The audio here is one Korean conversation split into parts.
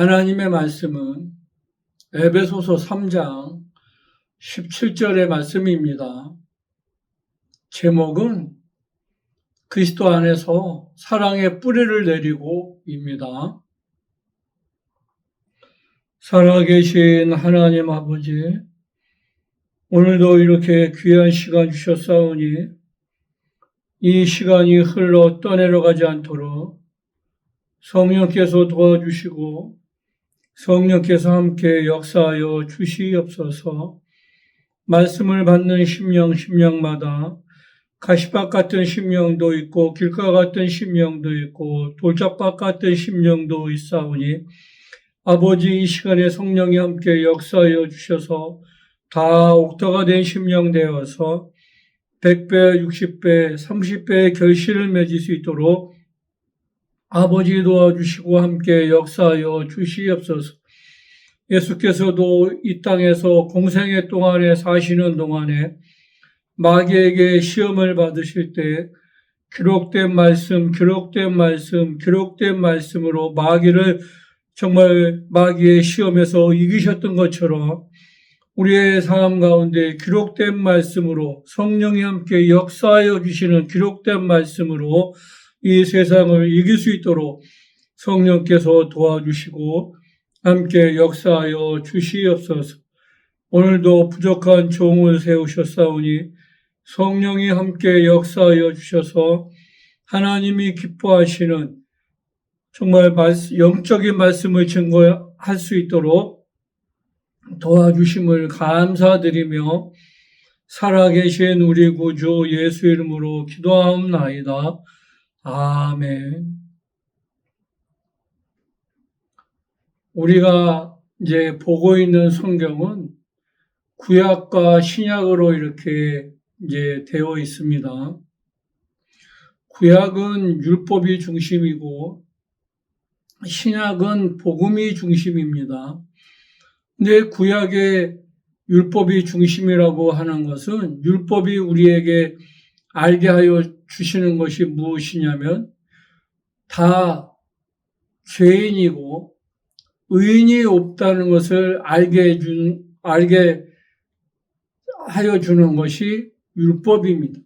하나님의 말씀은 에베소서 3장 17절의 말씀입니다. 제목은 그리스도 안에서 사랑의 뿌리를 내리고입니다. 살아계신 하나님 아버지, 오늘도 이렇게 귀한 시간 주셨사오니 이 시간이 흘러 떠내려가지 않도록 성령께서 도와주시고 성령께서 함께 역사하여 주시옵소서. 말씀을 받는 심령마다 가시밭 같은 심령도 있고 길가 같은 심령도 있고 돌짝밭 같은 심령도 있사오니 아버지, 이 시간에 성령이 함께 역사하여 주셔서 다 옥토가 된 심령 되어서 100배, 60배, 30배의 결실을 맺을 수 있도록 아버지 도와주시고 함께 역사하여 주시옵소서. 예수께서도 이 땅에서 공생애 동안에 사시는 동안에 마귀에게 시험을 받으실 때 기록된 말씀으로 마귀를 정말 마귀의 시험에서 이기셨던 것처럼 우리의 삶 가운데 기록된 말씀으로 성령이 함께 역사하여 주시는 기록된 말씀으로 이 세상을 이길 수 있도록 성령께서 도와주시고 함께 역사하여 주시옵소서. 오늘도 부족한 종을 세우셨사오니 성령이 함께 역사하여 주셔서 하나님이 기뻐하시는 정말 영적인 말씀을 증거할 수 있도록 도와주심을 감사드리며 살아계신 우리 구주 예수 이름으로 기도하옵나이다. 아멘. 우리가 이제 보고 있는 성경은 구약과 신약으로 이렇게 이제 되어 있습니다. 구약은 율법이 중심이고 신약은 복음이 중심입니다. 근데 구약의 율법이 중심이라고 하는 것은 율법이 우리에게 알게 하여 주시는 것이 무엇이냐면 다 죄인이고 의인이 없다는 것을 알게 하여 주는 것이 율법입니다.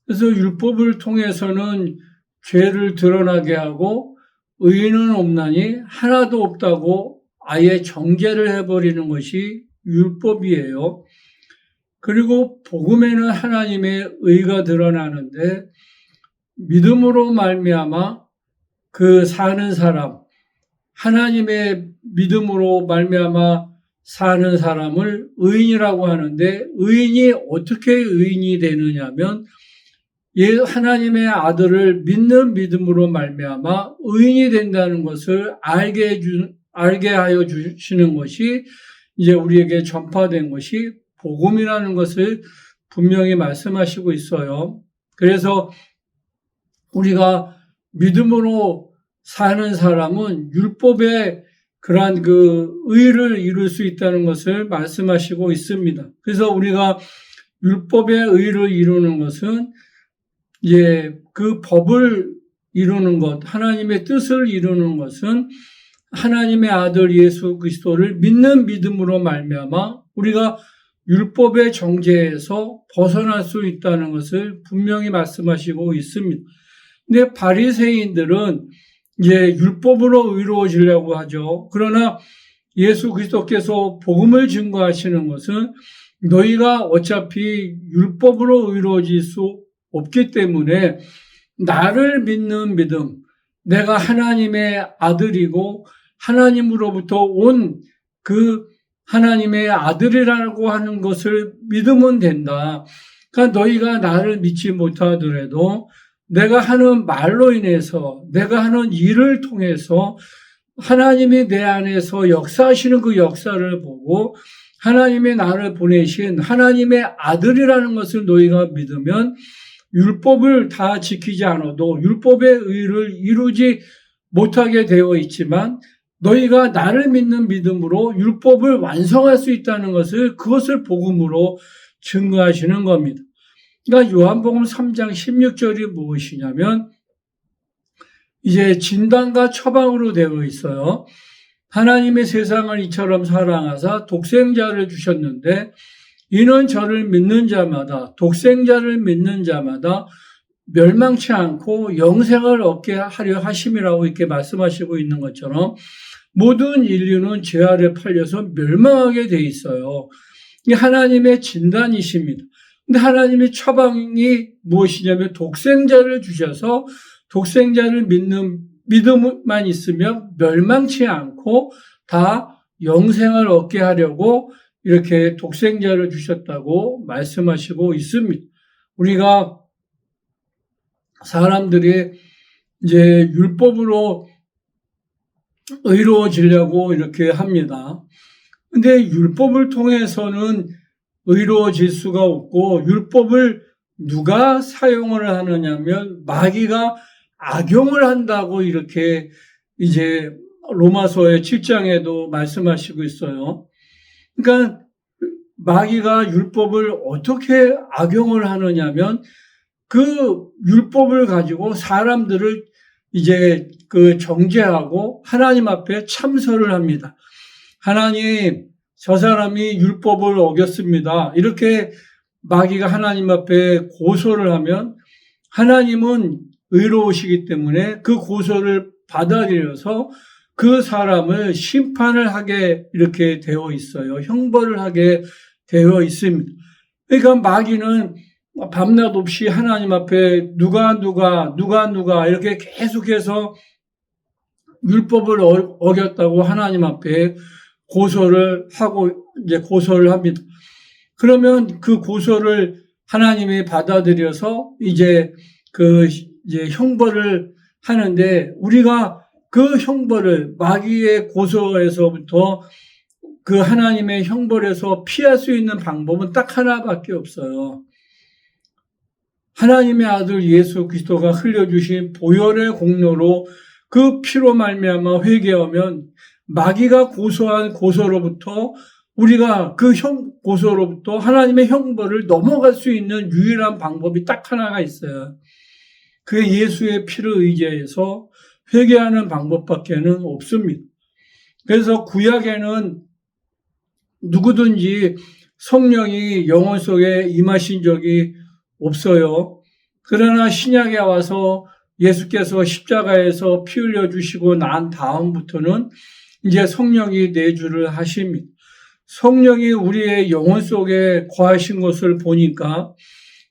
그래서 율법을 통해서는 죄를 드러나게 하고 의인은 없나니 하나도 없다고 아예 정죄를 해버리는 것이 율법이에요. 그리고 복음에는 하나님의 의가 드러나는데 믿음으로 말미암아 그 사는 사람, 하나님의 믿음으로 말미암아 사는 사람을 의인이라고 하는데 의인이 어떻게 의인이 되느냐면 하나님의 아들을 믿는 믿음으로 말미암아 의인이 된다는 것을 알게 하여 주시는 것이 이제 우리에게 전파된 것이 복음이라는 것을 분명히 말씀하시고 있어요. 그래서 우리가 믿음으로 사는 사람은 율법의 그러한 그 의를 이룰 수 있다는 것을 말씀하시고 있습니다. 그래서 우리가 율법의 의를 이루는 것은 이제 그 법을 이루는 것, 하나님의 뜻을 이루는 것은 하나님의 아들 예수 그리스도를 믿는 믿음으로 말미암아 우리가 율법의 정죄에서 벗어날 수 있다는 것을 분명히 말씀하시고 있습니다. 근데 바리새인들은 이제 율법으로 의로워지려고 하죠. 그러나 예수 그리스도께서 복음을 증거하시는 것은 너희가 어차피 율법으로 의로워질 수 없기 때문에 나를 믿는 믿음, 내가 하나님의 아들이고 하나님으로부터 온 그 하나님의 아들이라고 하는 것을 믿으면 된다. 그러니까 너희가 나를 믿지 못하더라도 내가 하는 말로 인해서 내가 하는 일을 통해서 하나님이 내 안에서 역사하시는 그 역사를 보고 하나님의 나를 보내신 하나님의 아들이라는 것을 너희가 믿으면 율법을 다 지키지 않아도 율법의 의를 이루지 못하게 되어 있지만 너희가 나를 믿는 믿음으로 율법을 완성할 수 있다는 것을 그것을 복음으로 증거하시는 겁니다. 그러니까 요한복음 3장 16절이 무엇이냐면 이제 진단과 처방으로 되어 있어요. 하나님의 세상을 이처럼 사랑하사 독생자를 주셨는데 이는 저를 믿는 자마다 독생자를 믿는 자마다 멸망치 않고 영생을 얻게 하려 하심이라고 이렇게 말씀하시고 있는 것처럼 모든 인류는 죄 아래 팔려서 멸망하게 돼 있어요. 이게 하나님의 진단이십니다. 근데 하나님의 처방이 무엇이냐면 독생자를 주셔서 독생자를 믿는 믿음만 있으면 멸망치 않고 다 영생을 얻게 하려고 이렇게 독생자를 주셨다고 말씀하시고 있습니다. 우리가 사람들이 이제 율법으로 의로워지려고 이렇게 합니다. 근데 율법을 통해서는 의로워질 수가 없고 율법을 누가 사용을 하느냐면 마귀가 악용을 한다고 이렇게 이제 로마서의 7장에도 말씀하시고 있어요. 그러니까 마귀가 율법을 어떻게 악용을 하느냐면 그 율법을 가지고 사람들을 이제 그 정죄하고 하나님 앞에 참설을 합니다. 하나님, 저 사람이 율법을 어겼습니다. 이렇게 마귀가 하나님 앞에 고소를 하면 하나님은 의로우시기 때문에 그 고소를 받아들여서 그 사람을 심판을 하게 이렇게 되어 있어요. 형벌을 하게 되어 있습니다. 그러니까 마귀는 밤낮 없이 하나님 앞에 누가 이렇게 계속해서 율법을 어겼다고 하나님 앞에 고소를 하고 이제 고소를 합니다. 그러면 그 고소를 하나님이 받아들여서 이제 형벌을 하는데 우리가 그 형벌을 마귀의 고소에서부터 그 하나님의 형벌에서 피할 수 있는 방법은 딱 하나밖에 없어요. 하나님의 아들 예수 그리스도가 흘려주신 보혈의 공로로 그 피로 말미암아 회개하면 마귀가 고소한 고소로부터 우리가 그 고소로부터 하나님의 형벌을 넘어갈 수 있는 유일한 방법이 딱 하나가 있어요. 그게 예수의 피를 의지해서 회개하는 방법밖에는 없습니다. 그래서 구약에는 누구든지 성령이 영혼 속에 임하신 적이 없어요. 그러나 신약에 와서 예수께서 십자가에서 피 흘려주시고 난 다음부터는 이제 성령이 내주를 하십니다. 성령이 우리의 영혼 속에 거하신 것을 보니까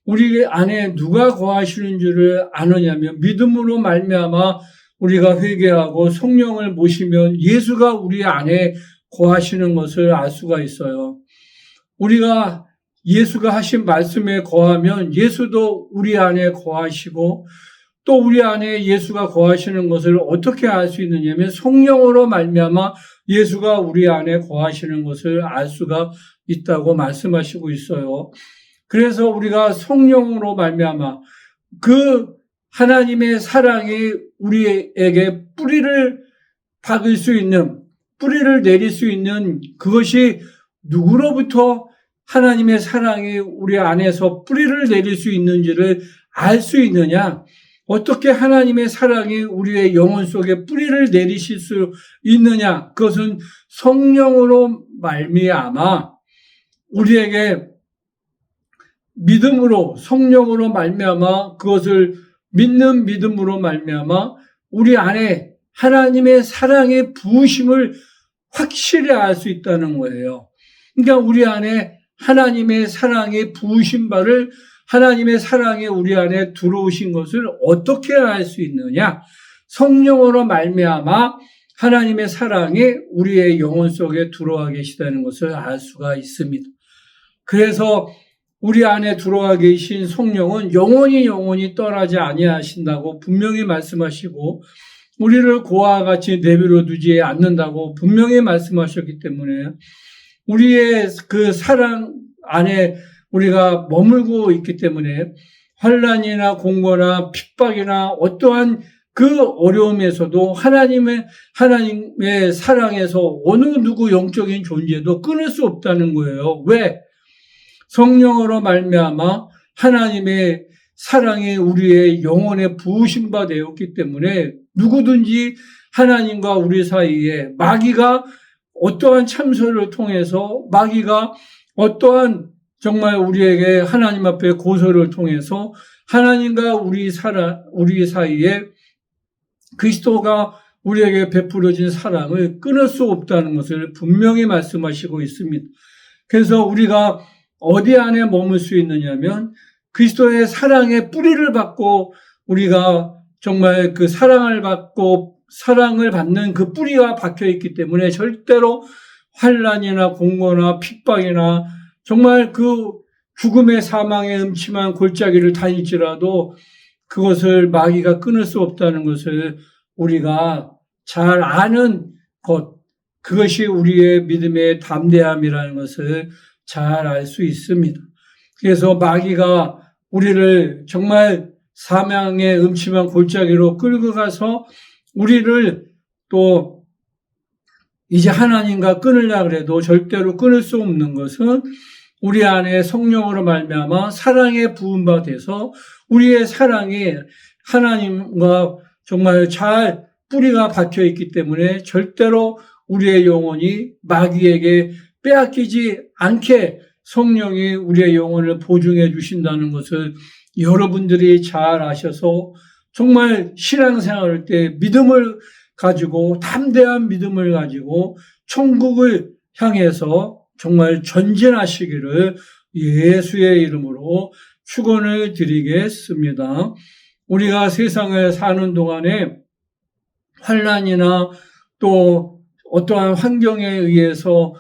우리 안에 누가 거하시는 줄을 아느냐면 믿음으로 말미암아 우리가 회개하고 성령을 모시면 예수가 우리 안에 거하시는 것을 알 수가 있어요. 우리가 예수가 하신 말씀에 거하면 예수도 우리 안에 거하시고 또 우리 안에 예수가 거하시는 것을 어떻게 알 수 있느냐면 성령으로 말미암아 예수가 우리 안에 거하시는 것을 알 수가 있다고 말씀하시고 있어요. 그래서 우리가 성령으로 말미암아 그 하나님의 사랑이 우리에게 뿌리를 박을 수 있는, 뿌리를 내릴 수 있는 그것이 누구로부터 하나님의 사랑이 우리 안에서 뿌리를 내릴 수 있는지를 알 수 있느냐? 어떻게 하나님의 사랑이 우리의 영혼 속에 뿌리를 내리실 수 있느냐? 그것은 성령으로 말미암아 우리에게 믿음으로 성령으로 말미암아 그것을 믿는 믿음으로 말미암아 우리 안에 하나님의 사랑의 부으심을 확실히 알 수 있다는 거예요. 그러니까 우리 안에 하나님의 사랑의 부으신 바를 하나님의 사랑이 우리 안에 들어오신 것을 어떻게 알 수 있느냐? 성령으로 말미암아 하나님의 사랑이 우리의 영혼 속에 들어와 계시다는 것을 알 수가 있습니다. 그래서 우리 안에 들어와 계신 성령은 영원히 떠나지 아니하신다고 분명히 말씀하시고 우리를 고아와 같이 내버려 두지 않는다고 분명히 말씀하셨기 때문에 우리의 그 사랑 안에 우리가 머물고 있기 때문에 환난이나 공고나 핍박이나 어떠한 그 어려움에서도 하나님의 사랑에서 어느 누구 영적인 존재도 끊을 수 없다는 거예요. 왜? 성령으로 말미암아 하나님의 사랑이 우리의 영혼에 부으신 바 되었기 때문에 누구든지 하나님과 우리 사이에 마귀가 어떠한 참소를 통해서 마귀가 어떠한 정말 우리에게 하나님 앞에 고소를 통해서 하나님과 우리 사이에 그리스도가 우리에게 베풀어진 사랑을 끊을 수 없다는 것을 분명히 말씀하시고 있습니다. 그래서 우리가 어디 안에 머물 수 있느냐면 그리스도의 사랑의 뿌리를 받고 우리가 정말 그 사랑을 받고 사랑을 받는 그 뿌리가 박혀 있기 때문에 절대로 환난이나 공고나 핍박이나 정말 그 죽음의 사망의 음침한 골짜기를 다닐지라도 그것을 마귀가 끊을 수 없다는 것을 우리가 잘 아는 것, 그것이 우리의 믿음의 담대함이라는 것을 잘 알 수 있습니다. 그래서 마귀가 우리를 정말 사망의 음침한 골짜기로 끌고 가서 우리를 또 이제 하나님과 끊으려고 해도 절대로 끊을 수 없는 것은 우리 안에 성령으로 말미암아 사랑에 부음바 돼서 우리의 사랑이 하나님과 정말 잘 뿌리가 박혀 있기 때문에 절대로 우리의 영혼이 마귀에게 빼앗기지 않게 성령이 우리의 영혼을 보증해 주신다는 것을 여러분들이 잘 아셔서 정말 신앙생활할 때 믿음을 가지고 담대한 믿음을 가지고 천국을 향해서 정말 전진하시기를 예수의 이름으로 축원을 드리겠습니다. 우리가 세상에 사는 동안에 환난이나 또 어떠한 환경에 의해서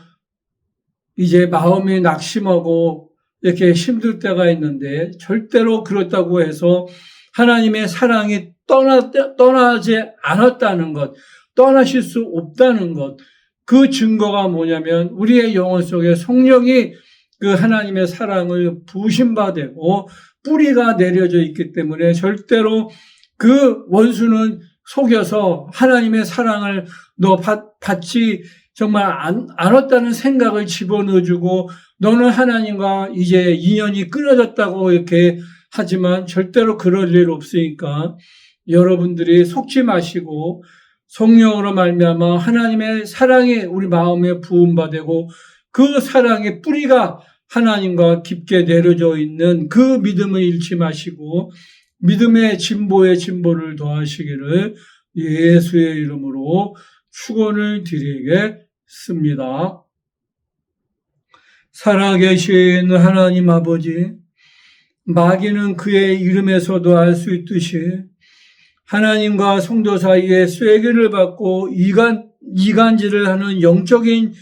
이제 마음이 낙심하고 이렇게 힘들 때가 있는데 절대로 그렇다고 해서 하나님의 사랑이 떠나지 않았다는 것, 떠나실 수 없다는 것, 그 증거가 뭐냐면 우리의 영혼 속에 성령이 그 하나님의 사랑을 부심받고 뿌리가 내려져 있기 때문에 절대로 그 원수는 속여서 하나님의 사랑을 너 받지 정말 않았다는 생각을 집어넣어주고 너는 하나님과 이제 인연이 끊어졌다고 이렇게 하지만 절대로 그럴 일 없으니까 여러분들이 속지 마시고 성령으로 말미암아 하나님의 사랑이 우리 마음에 부음받고 그 사랑의 뿌리가 하나님과 깊게 내려져 있는 그 믿음을 잃지 마시고 믿음의 진보에 진보를 더하시기를 예수의 이름으로 축원을 드리겠습니다. 살아계신 하나님 아버지, 마귀는 그의 이름에서도 알 수 있듯이 하나님과 성도 사이에 쐐기를 받고 이간질을 하는 영적인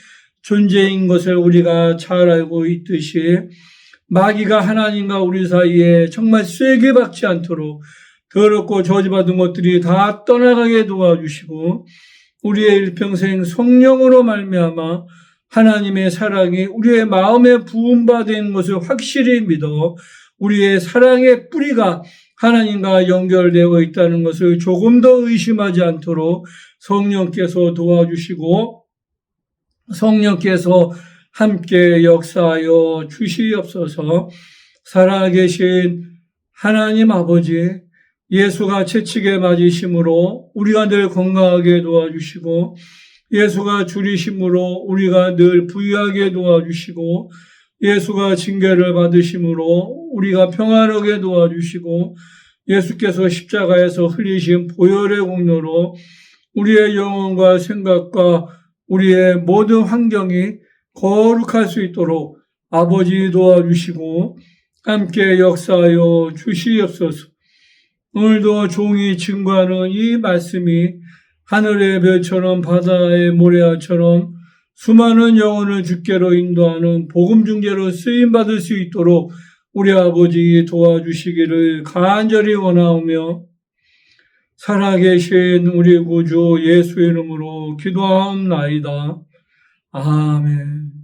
존재인 것을 우리가 잘 알고 있듯이 마귀가 하나님과 우리 사이에 정말 쐐기 박지 않도록 더럽고 저주받은 것들이 다 떠나가게 도와주시고 우리의 일평생 성령으로 말미암아 하나님의 사랑이 우리의 마음에 부음받은 것을 확실히 믿어 우리의 사랑의 뿌리가 하나님과 연결되어 있다는 것을 조금 더 의심하지 않도록 성령께서 도와주시고 성령께서 함께 역사하여 주시옵소서. 살아계신 하나님 아버지, 예수가 채찍에 맞으심으로 우리가 늘 건강하게 도와주시고 예수가 줄이심으로 우리가 늘 부유하게 도와주시고 예수가 징계를 받으심으로 우리가 평안하게 도와주시고 예수께서 십자가에서 흘리신 보혈의 공로로 우리의 영혼과 생각과 우리의 모든 환경이 거룩할 수 있도록 아버지 도와주시고 함께 역사하여 주시옵소서. 오늘도 종이 증거하는 이 말씀이 하늘의 별처럼 바다의 모래알처럼 수많은 영혼을 주께로 인도하는 복음 중재로 쓰임받을 수 있도록 우리 아버지 도와주시기를 간절히 원하오며 살아계신 우리 구주 예수의 이름으로 기도하옵나이다. 아멘.